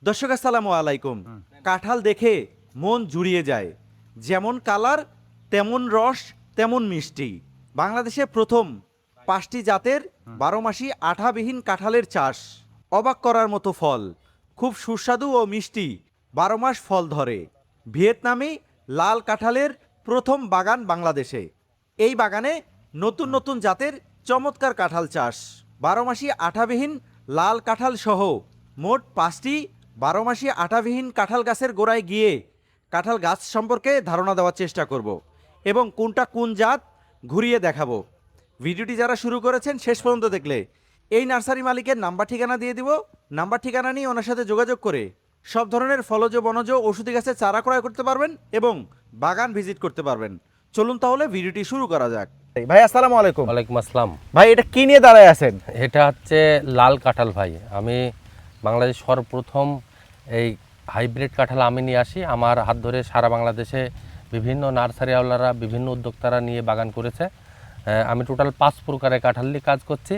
দর্শক আসসালামু আলাইকুম। কাঁঠাল দেখে মন জুড়িয়ে যায়। যেমন কালার তেমন রস তেমন মিষ্টি। বাংলাদেশে প্রথম 5টি জাতের 12 মাসি আঠাবিহীন কাঁঠালের চাষ। অবাক করার মতো ফল, খুব সুস্বাদু ও মিষ্টি, 12 মাস ফল ধরে। ভিয়েতনামি লাল কাঁঠালের প্রথম বাগান বাংলাদেশে। এই বাগানে নতুন নতুন জাতের চমৎকার কাঁঠাল চাষ। 12 মাসি আঠাবিহীন লাল কাঁঠাল সহ মোট 5টি 12 মাসি আঠাবিহীন কাঁঠাল গাছের গোড়ায় গিয়ে কাঁঠাল গাছ সম্পর্কে ধারণা দেওয়ার চেষ্টা করব এবং কোনটা কোন জাত ঘুরিয়ে দেখাবো। ভিডিওটি যারা শুরু করেছেন শেষ পর্যন্ত দেখলে এই নার্সারি মালিকের নাম্বার ঠিকানা দিয়ে দিব। নাম্বার ঠিকানা নিয়ে ওনার সাথে যোগাযোগ করে সব ধরনের ফলজ বনজ ওষুধি গাছের চারা ক্রয় করতে পারবেন এবং বাগান ভিজিট করতে পারবেন। চলুন তাহলে ভিডিওটি শুরু করা যাক। ভাই আসসালামু আলাইকুম। ওয়ালাইকুম আসসালাম। ভাই এটা কি নিয়ে দাঁড়ায় আছেন? এটা হচ্ছে লাল কাঁঠাল ভাই। আমি বাংলাদেশ সর্বপ্রথম এই হাইব্রিড কাঁঠাল আমি নিয়ে আসি। আমার হাত ধরে সারা বাংলাদেশে বিভিন্ন নার্সারিওয়ালারা বিভিন্ন উদ্যোক্তারা নিয়ে বাগান করেছে। আমি টোটাল 5 প্রকারের কাঁঠাল নিয়ে কাজ করছি।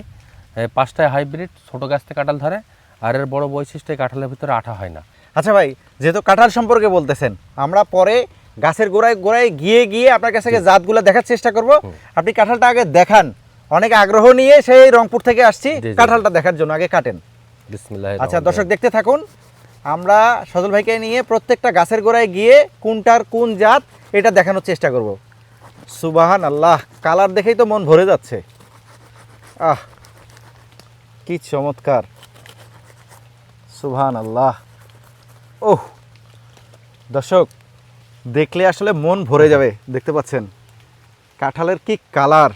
5টায় হাইব্রিড, ছোটো গাছ থেকে কাঁঠাল ধরে, আর এর বড় বৈশিষ্ট্য এই কাঁঠালের ভিতরে আঠা হয় না। আচ্ছা ভাই, যেহেতু কাঁঠাল সম্পর্কে বলতেছেন, আমরা পরে গাছের গোড়ায় গোড়ায় গিয়ে গিয়ে আপনার কাছ থেকে জাতগুলো দেখার চেষ্টা করব। আপনি কাঁঠালটা আগে দেখান। অনেক আগ্রহ নিয়ে সেই রংপুর থেকে আসছি কাঁঠালটা দেখার জন্য, আগে কাটেন। বিসমিল্লাহ। আচ্ছা দর্শক দেখতে থাকুন। আমরা সজল ভাইকে নিয়ে প্রত্যেকটা গাছের গোড়ায় গিয়ে কোনটার কোন জাত এটা দেখানোর চেষ্টা করব। সুবহান আল্লাহ, কালার দেখেই তো মন ভরে যাচ্ছে। আহ কি চমৎকার, সুবহান আল্লাহ। ওহ দর্শক দেখলে আসলে মন ভরে যাবে। দেখতে পাচ্ছেন কাঁঠালের কি কালার।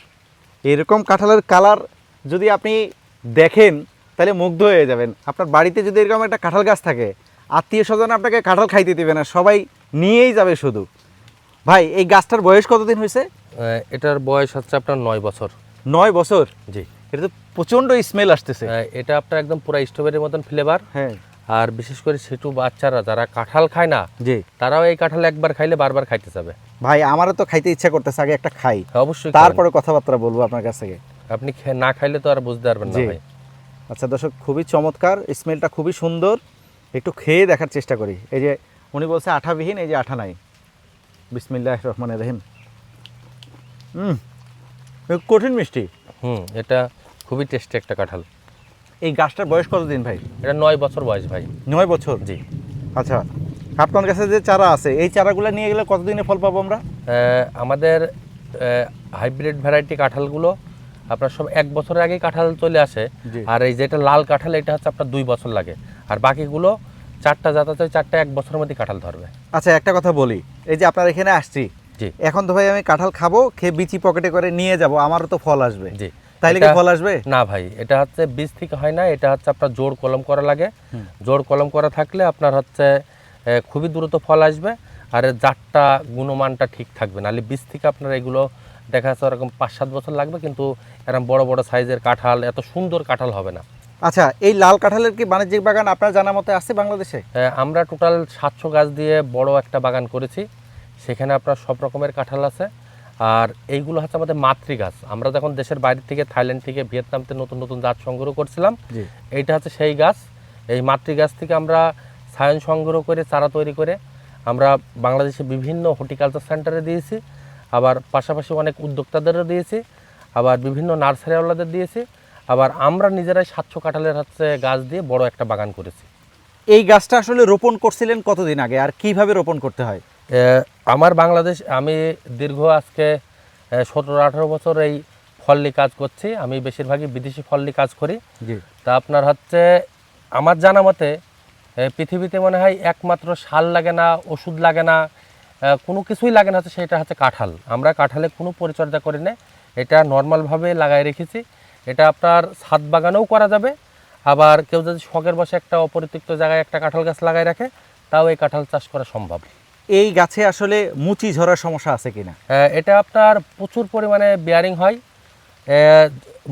এরকম কাঁঠালের কালার যদি আপনি দেখেন তাহলে মুগ্ধ হয়ে যাবেন। আপনার বাড়িতে যদি এরকম একটা কাঁঠাল গাছ থাকে, আত্মীয় স্বজন আপনাকে কাঁঠাল খাইতে দিবে না, সবাই নিয়েই যাবে শুধু। ভাই এই গাছটার বয়স কতদিন হয়েছে? এটার বয়স হচ্ছে আপনার 9 বছর। 9 বছর? জি। এটা তো প্রচণ্ড স্মেল আসতেছে। এটা আপনার একদম পুরো স্ট্রবেরির মতন ফ্লেভার। হ্যাঁ। আর বিশেষ করে ছোটো বাচ্চারা যারা কাঁঠাল খায় না, জি, তারাও এই কাঁঠাল একবার খাইলে বারবার খাইতে যাবে। ভাই আমারও তো খাইতে ইচ্ছা করতেছে, আগে একটা খাই, অবশ্যই তারপরে কথাবার্তা বলবো আপনার কাছ থেকে। আপনি না খাইলে তো আর বুঝতে পারবেন না ভাই। আচ্ছা দর্শক, খুবই চমৎকার, স্মেলটা খুবই সুন্দর। একটু খেয়ে দেখার চেষ্টা করি। এই যে উনি বলছে আঠাবিহীন, এই যে আঠা নাই। বিসমিল্লাহির রহমানির রহিম। কঠিন মিষ্টি। এটা খুবই টেস্টি একটা কাঁঠাল। এই গাছটার বয়স কতদিন ভাই? এটা 9 বছর বয়স ভাই। 9 বছর? জি। আচ্ছা, আপনার কাছে যে চারা আছে এই চারাগুলো নিয়ে গেলে কতদিনে ফল পাবো আমরা? আমাদের হাইব্রিড ভ্যারাইটি কাঁঠালগুলো আপনার সব 1 বছরের আগেই কাঁঠাল চলে আসে। আর এই যেটা লাল কাঁঠাল, এটা হচ্ছে আপনার 2 বছর লাগে। আর বাকিগুলো 4টা জাত আছে, 4টা 1 বছরের মধ্যে কাঁঠাল ধরবে। আচ্ছা একটা কথা বলি, এই যে আপনার এখানে আসছি, জি, এখন তো ভাই আমি কাঁঠাল খাবো, খেয়ে বিচি পকেটে করে নিয়ে যাব, আমারও তো ফল আসবে। জি। তাইলে কি ফল আসবে? না ভাই, এটা হচ্ছে বীজ থেকে হয় না, এটা হচ্ছে আপনার জোড় কলম করা লাগে। জোড় কলম করা থাকলে আপনার হচ্ছে খুবই দ্রুত ফল আসবে। আর জাতটা গুণমানটা ঠিক থাকবে, নাহলে বীজ থেকে আপনার এগুলো দেখা যাচ্ছে ওরকম 5-7 বছর লাগবে, কিন্তু এরকম বড় বড় সাইজের কাঁঠাল, এত সুন্দর কাঁঠাল হবে না। আচ্ছা, এই লাল কাঁঠালের কি বাণিজ্যিক বাগান আপনার জানা মতে আছে বাংলাদেশে? আমরা টোটাল 700 গাছ দিয়ে বড় একটা বাগান করেছি। সেখানে আপনার সব রকমের কাঁঠাল আছে। আর এইগুলো হচ্ছে আমাদের মাতৃ গাছ। আমরা যখন দেশের বাইরে থেকে, থাইল্যান্ড থেকে, ভিয়েতনাম থেকে নতুন নতুন জাত সংগ্রহ করছিলাম, এইটা হচ্ছে সেই গাছ। এই মাতৃ গাছ থেকে আমরা সায়ন সংগ্রহ করে চারা তৈরি করে আমরা বাংলাদেশে বিভিন্ন হর্টিকালচার সেন্টারে দিয়েছি, আবার পাশাপাশি অনেক উদ্যোক্তাদেরও দিয়েছি, আবার বিভিন্ন নার্সারিওয়ালাদের দিয়েছি, আবার আমরা নিজেরাই 700 কাঁঠালের হচ্ছে গাছ দিয়ে বড় একটা বাগান করেছি। এই গাছটা আসলে রোপণ করছিলেন কতদিন আগে, আর কিভাবে রোপণ করতে হয়? আমার বাংলাদেশ, আমি দীর্ঘ আজকে 17-18 বছর এই ফল নিয়ে কাজ করছি। আমি বেশিরভাগই বিদেশি ফল নিয়ে কাজ করি। তা আপনার হচ্ছে আমার জানা মতে পৃথিবীতে মনে হয় একমাত্র সার লাগে না, ওষুধ লাগে না, কোনো কিছুই লাগে না, হচ্ছে সেটা হচ্ছে কাঁঠাল। আমরা কাঁঠালে কোনো পরিচর্যা করি না, এটা নর্মালভাবে লাগাই রেখেছি। এটা আপনার ছাদ বাগানেও করা যাবে, আবার কেউ যদি শখের বসে একটা অপরিত্যক্ত জায়গায় একটা কাঁঠাল গাছ লাগাই রাখে, তাও এই কাঁঠাল চাষ করা সম্ভব। এই গাছে আসলে মুচি ঝরার সমস্যা আছে কিনা? এটা আপনার প্রচুর পরিমাণে বেয়ারিং হয়।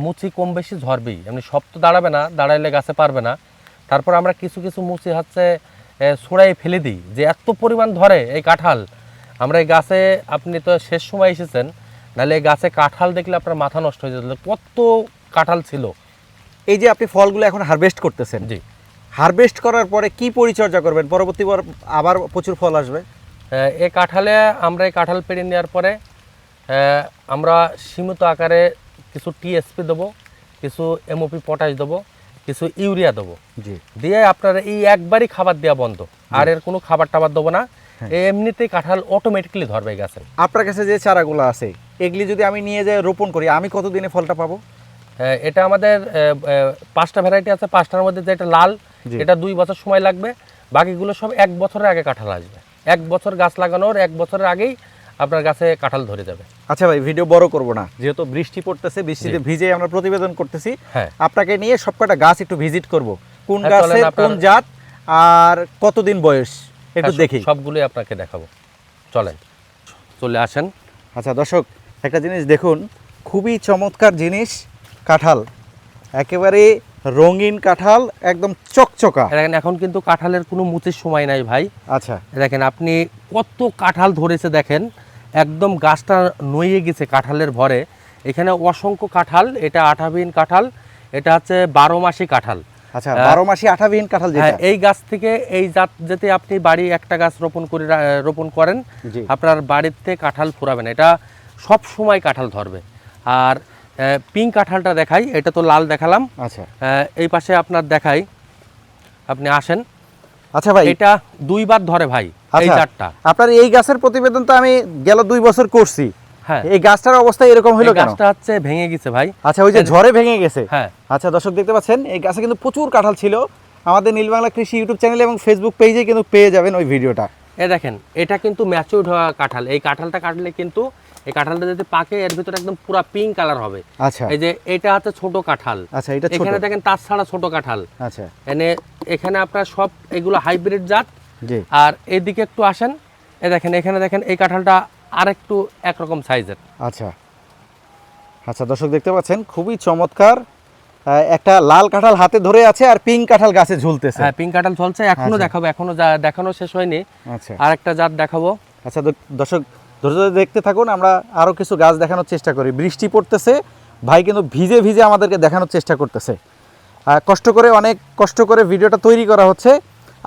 মুচি কম বেশি ঝরবেই, এমনি সব তো দাঁড়াবে না, দাঁড়াইলে গাছে পারবে না। তারপর আমরা কিছু কিছু মুচি হচ্ছে ছড়াই ফেলে দিই, যে এত পরিমাণ ধরে এই কাঁঠাল। আমরা এই গাছে, আপনি তো শেষ সময় এসেছেন, নাহলে এই গাছে কাঁঠাল দেখলে আপনার মাথা নষ্ট হয়ে যেত, কত কাঁঠাল ছিল। এই যে আপনি ফলগুলো এখন হারভেস্ট করতেছেন, জি, হারভেস্ট করার পরে কি পরিচর্যা করবেন? পরবর্তীবার আবার প্রচুর ফল আসবে। এই কাঁঠালে আমরা এই কাঁঠাল পেড়ে নেওয়ার পরে আমরা সীমিত আকারে কিছু টিএসপি দেবো, কিছু এমওপি পটাশ দেবো, কিছু ইউরিয়া দেবো। জি। দিয়ে আপনার এই একবারই খাবার দেওয়া বন্ধ, আর এর কোনো খাবার টাবার দেবো না। এমনিতেই কাঁঠাল অটোমেটিক্যালি ধরবে এই গাছে। আপনার কাছে যে চারাগুলো আছে এগুলি যদি আমি নিয়ে যাই রোপণ করি, আমি কতদিনে ফলটা পাবো? এটা আমাদের 5টা ভ্যারাইটি আছে, 5টার মধ্যে যেটা লাল জি। এটা 2 বছর সময় লাগবে, বাকিগুলো সব 1 বছরের আগে কাঁঠাল আসবে। 1 বছর গাছ লাগানোর 1 বছরের আগেই আপনার গাছে কাঁঠাল ধরে যাবে। আচ্ছা ভাই, ভিডিও বড় করব না, যেহেতু বৃষ্টি পড়তেছে, বৃষ্টিতে ভিজে আমরা প্রতিবেদন করতেছি। হ্যাঁ, আপনাকে নিয়ে সবকটা গাছ একটু ভিজিট করব, কোন হ্যাঁ, গাছে চলেন কোন আপনার- জাত আর কতদিন বয়স একটু দেখি। সবগুলোই আপনাকে দেখাবো, চলেন চলে আসেন। আচ্ছা দর্শক, একটা জিনিস দেখুন, খুবই চমৎকার জিনিস, কাঁঠাল একেবারে রঙিন কাঁঠাল, একদম চকচকা। দেখেন এখন কিন্তু কাঁঠালের কোনো মুচির সময় নাই ভাই। আচ্ছা দেখেন আপনি কত কাঁঠাল ধরেছে, দেখেন একদম গাছটা নইয়ে গেছে কাঁঠালের ভরে। এখানে অসংখ্য কাঁঠাল, এটা আঠাবিহীন কাঁঠাল, এটা হচ্ছে 12 মাসি কাঁঠাল। আচ্ছা, 12 মাসি আঠাবিহীন কাঁঠাল যেটা। হ্যাঁ, এই গাছ থেকে এই জাত যদি আপনি বাড়ি একটা গাছ রোপণ করেন, জি। আপনার বাড়িতে কাঁঠাল ফুরাবেন, এটা সব সময় কাঁঠাল ধরবে। আর পিঙ্ক কাঁঠালটা দেখাই, এটা তো লাল দেখালাম। আচ্ছা এই পাশে আপনার দেখাই, আপনি আসেন। আচ্ছা ভাই, এটা 2 বার ধরে ভাই এই আচ্ছা, জাতটা। আপনার এই গাছের প্রতিবেদন তো আমি গেল 2 বছর করছি। হ্যাঁ, এই গাছটার অবস্থা এরকম হলো এই কেন? গাছটা হচ্ছে ভেঙে গেছে ভাই। আচ্ছা, ওই যে ঝড়ে ভেঙে গেছে। হ্যাঁ, আচ্ছা দর্শক, দেখতে পাচ্ছেন এই গাছে কিন্তু প্রচুর কাঁঠাল ছিল। আমাদের নীলবাংলা কৃষি ইউটিউব চ্যানেল এবং ফেসবুক পেজে কিন্তু পেয়ে যাবেন ওই ভিডিওটা। দেখেন এটা কিন্তু ম্যাচিউরড হওয়া কাঁঠাল। এই কাঁঠালটা কাটলে কিন্তু এই কাঁঠালটা যদি পাকে এর ভিতরে একদম পুরো পিঙ্ক কালার হবে। আচ্ছা এই যে এটা হচ্ছে ছোট কাঁঠাল। আচ্ছা, এটা ছোট। এখানে দেখেন তার ছাড়া ছোট কাঁঠাল। আচ্ছা এখানে আপনার সব এগুলো হাইব্রিড জাত। জি। আর এইদিকে একটু আসেন, দেখেন এখানে দেখেন এই কাঁঠালটা আরেকটু একরকম সাইজের। আচ্ছা আচ্ছা দর্শক, দেখতে পাচ্ছেন খুবই চমৎকার একটা লাল কাঁঠাল হাতে ধরে আছে আর পিঙ্ক কাঁঠাল গাছে ঝুলতেছে। হ্যাঁ, পিঙ্ক কাঁঠাল চলছে, এখনো আচ্ছা। দেখাবো, এখনো দেখানো শেষ হয়নি। আচ্ছা আরেকটা জাত দেখাবো। আচ্ছা দর্শক, ধৈর্য ধরে দেখতে থাকুন, আমরা আরও কিছু গাছ দেখানোর চেষ্টা করি। বৃষ্টি পড়তেছে, ভাই কিন্তু ভিজে ভিজে আমাদেরকে দেখানোর চেষ্টা করতেছে। অনেক কষ্ট করে ভিডিওটা তৈরি করা হচ্ছে।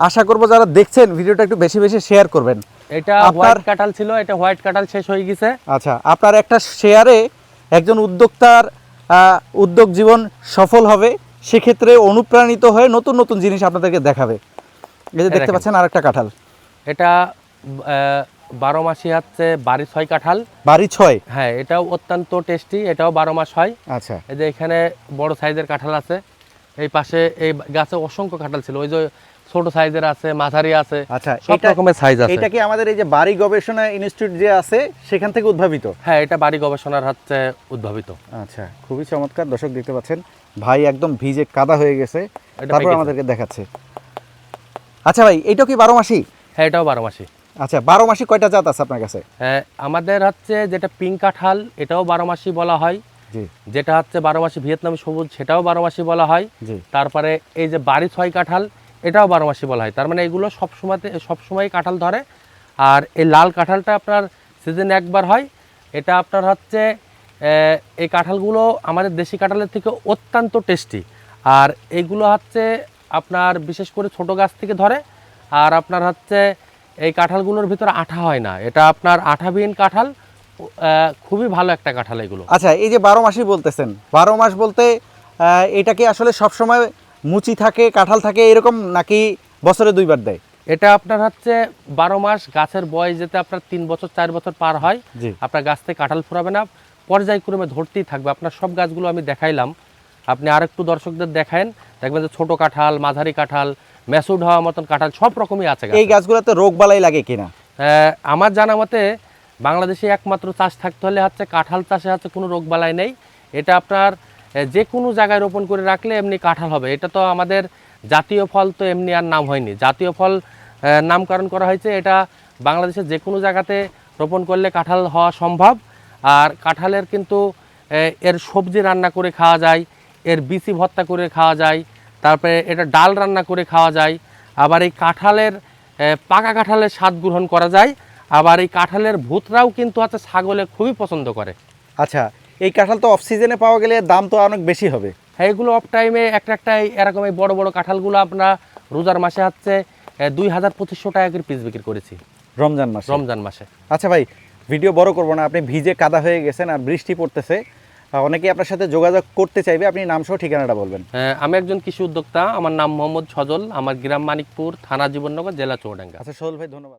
আশা করব যারা দেখছেন ভিডিওটা একটু বেশি বেশি শেয়ার করবেন। এটা হোয়াইট কাঁঠাল ছিল, এটা হোয়াইট কাঁঠাল শেষ হয়ে গেছে। আচ্ছা, আপনার একটা শেয়ারে একজন উদ্যোক্তার উদ্যোগ জীবন সফল হবে, সেক্ষেত্রে অনুপ্রাণিত হয়ে নতুন নতুন জিনিস আপনাদেরকে দেখাবে। এই যে দেখতে দেখেন। পাচ্ছেন আরেকটা কাঁঠাল, এটা 12 মাসি হচ্ছে বাড়ি 6 কাঁঠাল। বাড়ি 6। হ্যাঁ, এটাও অত্যন্ত টেস্টি, এটাও 12 মাস হয়। আচ্ছা এই যে এখানে বড় সাইজের কাঁঠাল আছে, এই পাশে এই গাছে অসংখ্য কাঁঠাল ছিল, ওই যে ছোট সাইজের আছে, মাঝারি আছে, আচ্ছা, সব রকমের সাইজ আছে। এটা কি আমাদের এই যে বাড়ি গবেষণা ইনস্টিটিউট যে আছে সেখান থেকে উদ্ভাবিত? হ্যাঁ, এটা বাড়ি গবেষণার হচ্ছে উদ্ভাবিত। আচ্ছা, খুবই চমৎকার। দর্শক দেখতে পাচ্ছেন ভাই একদম ভিজে কাদা হয়ে গেছে, এটা তারপর পেকে আমাদেরকে দেখাচ্ছে। আচ্ছা ভাই, এটা কি 12 মাসি? হ্যাঁ, এটাও 12 মাসি। আচ্ছা, 12 মাসি কয়টা জাত আছে আপনার কাছে? হ্যাঁ, আমাদের হচ্ছে যেটা পিঙ্ক কাঁঠাল, এটাও 12 মাসি বলা হয়। জি যেটা হচ্ছে 12 মাসি ভিয়েতনামি সবুজ, সেটাও 12 মাসি বলা হয়। জি। তারপরে এই যে বাড়ি 6 কাঁঠাল, এটাও 12 মাসি বলা হয়। তার মানে এগুলো সবসময় কাঁঠাল ধরে। আর এই লাল কাঁঠালটা আপনার সিজনে একবার হয়। এটা আপনার হচ্ছে এই কাঁঠালগুলো আমাদের দেশি কাঁঠালের থেকে অত্যন্ত টেস্টি। আর এইগুলো হচ্ছে আপনার বিশেষ করে ছোট গাছ থেকে ধরে। আর আপনার হচ্ছে এই কাঁঠালগুলোর ভিতরে আঠা হয় না, এটা আপনার আঠাবিহীন কাঁঠাল। খুবই ভালো একটা কাঁঠাল এগুলো। আচ্ছা, এই যে 12 মাসই বলতেছেন, 12 মাস বলতে এটা কি আসলে সবসময় মুচি থাকে, কাঁঠাল থাকে এরকম, নাকি বছরে 2 বার দেয়? এটা আপনার হচ্ছে 12 মাস গাছের বয়স যেতে আপনার 3 বছর 4 বছর পার হয়, জি। আপনার গাছ থেকে কাঁঠাল ফুরাবে না, পর্যায়ক্রমে ধরতেই থাকবে। আপনার সব গাছগুলো আমি দেখাইলাম, আপনি আরেকটু দর্শকদের দেখান, দেখবেন যে ছোট কাঁঠাল, মাঝারি কাঁঠাল, ম্যাচুরড হওয়ার মতন কাঁঠাল সব রকমই আছে এই গাছগুলোতে রোগ বালাই লাগে কিনা? আমার জানা মতে বাংলাদেশে একমাত্র চাষ থাকতে হলে হচ্ছে কাঁঠাল চাষে হচ্ছে কোনো রোগবালাই নেই। এটা আপনার যে কোনো জায়গায় রোপণ করে রাখলে এমনি কাঁঠাল হবে। এটা তো আমাদের জাতীয় ফল, তো এমনি আর নাম হয়নি, জাতীয় ফল নামকরণ করা হয়েছে। এটা বাংলাদেশের যে কোনো জায়গাতে রোপণ করলে কাঁঠাল হওয়া সম্ভব। আর কাঁঠালের কিন্তু এর সবজি রান্না করে খাওয়া যায়, এর বিচি ভর্তা করে খাওয়া যায়, তারপরে এটা ডাল রান্না করে খাওয়া যায়। আবার এই কাঁঠালের পাকা কাঁঠালের স্বাদ গ্রহণ করা যায়। আবার এই কাঁঠালের ভুতরাও কিন্তু হচ্ছে ছাগলে খুবই পছন্দ করে। আচ্ছা, এই কাঁঠাল তো অফ সিজনে পাওয়া গেলে দাম তো অনেক বেশি হবে। হ্যাঁ, এগুলো অফ টাইমে একটা এরকম এই বড় বড় কাঁঠালগুলো আমরা রোজার মাসে হচ্ছে 2,2500 টাকা করে পিস বিক্রি করেছি রমজান মাসে। রমজান মাসে। আচ্ছা ভাই, ভিডিও বড় করবো না, আপনি ভিজে কাদা হয়ে গেছেন আর বৃষ্টি পড়তেছে, অনেকেই আপনার সাথে যোগাযোগ করতে চাইবে, আপনি নাম সহ ঠিকানাটা বলবেন। আমি একজন কৃষি উদ্যোক্তা, আমার নাম মোহাম্মদ সজল, আমার গ্রাম মানিকপুর, থানা জীবননগর, জেলা চুয়াডাঙ্গা। আচ্ছা সজল ভাই, ধন্যবাদ।